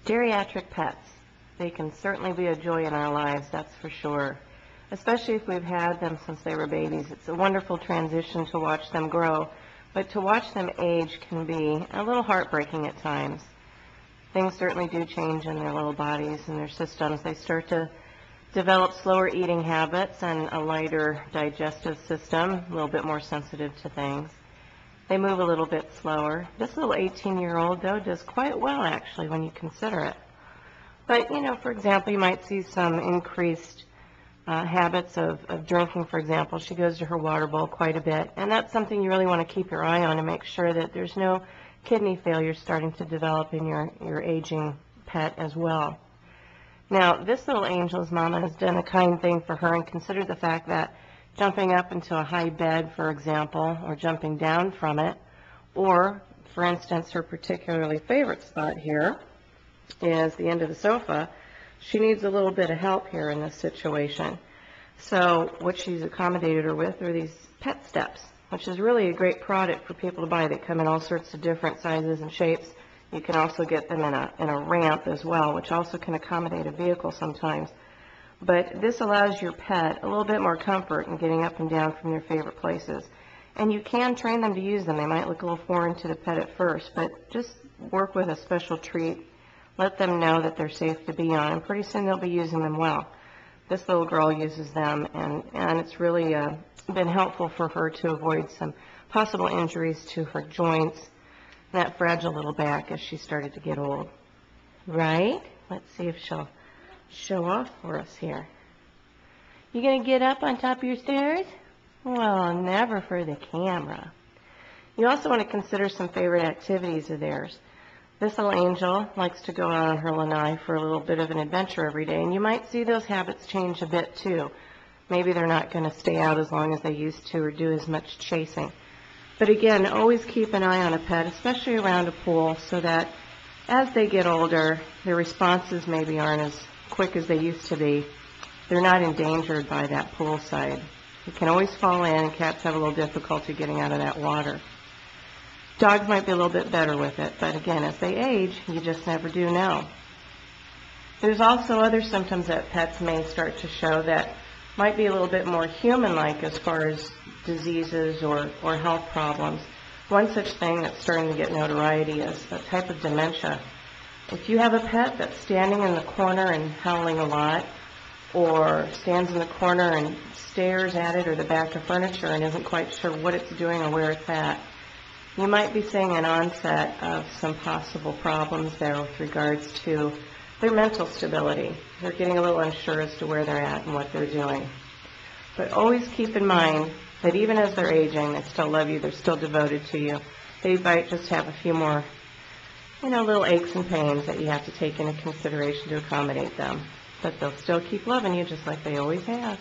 Geriatric pets, they can certainly be a joy in our lives, that's for sure. Especially if we've had them since they were babies. It's a wonderful transition to watch them grow, but to watch them age can be a little heartbreaking at times. Things certainly do change in their little bodies and their systems. They start to develop slower eating habits and a lighter digestive system, a little bit more sensitive to things. They move a little bit slower. This little 18-year-old, though, does quite well, actually, when you consider it. But, for example, you might see some increased habits of drinking, for example. She goes to her water bowl quite a bit, and that's something you really want to keep your eye on and make sure that there's no kidney failure starting to develop in your aging pet as well. Now, this little angel's mama has done a kind thing for her and considered the fact that jumping up into a high bed, for example, or jumping down from it, or, for instance, her particularly favorite spot here is the end of the sofa. She needs a little bit of help here in this situation. So what she's accommodated her with are these pet steps, which is really a great product for people to buy. They come in all sorts of different sizes and shapes. You can also get them in a ramp as well, which also can accommodate a vehicle sometimes. But this allows your pet a little bit more comfort in getting up and down from their favorite places. And you can train them to use them. They might look a little foreign to the pet at first, but just work with a special treat. Let them know that they're safe to be on, and pretty soon they'll be using them well. This little girl uses them, and it's really been helpful for her to avoid some possible injuries to her joints, that fragile little back as she started to get old. Right? Let's see if she'll show off for us here. You gonna get up on top of your stairs? Well, never for the camera. You also want to consider some favorite activities of theirs. This little angel likes to go out on her lanai for a little bit of an adventure every day, and you might see those habits change a bit too. Maybe they're not going to stay out as long as they used to or do as much chasing. But again, always keep an eye on a pet, especially around a pool, so that as they get older, their responses maybe aren't as quick as they used to be. They're not endangered by that pool side. You can always fall in, and cats have a little difficulty getting out of that water. Dogs might be a little bit better with it, but again, as they age, you just never do know. There's also other symptoms that pets may start to show that might be a little bit more human-like as far as diseases or health problems. One such thing that's starting to get notoriety is a type of dementia. If you have a pet that's standing in the corner and howling a lot, or stands in the corner and stares at it or the back of furniture and isn't quite sure what it's doing or where it's at, you might be seeing an onset of some possible problems there with regards to their mental stability. They're getting a little unsure as to where they're at and what they're doing. But always keep in mind that even as they're aging, they still love you, they're still devoted to you. They might just have a few more, little aches and pains that you have to take into consideration to accommodate them. But they'll still keep loving you just like they always have.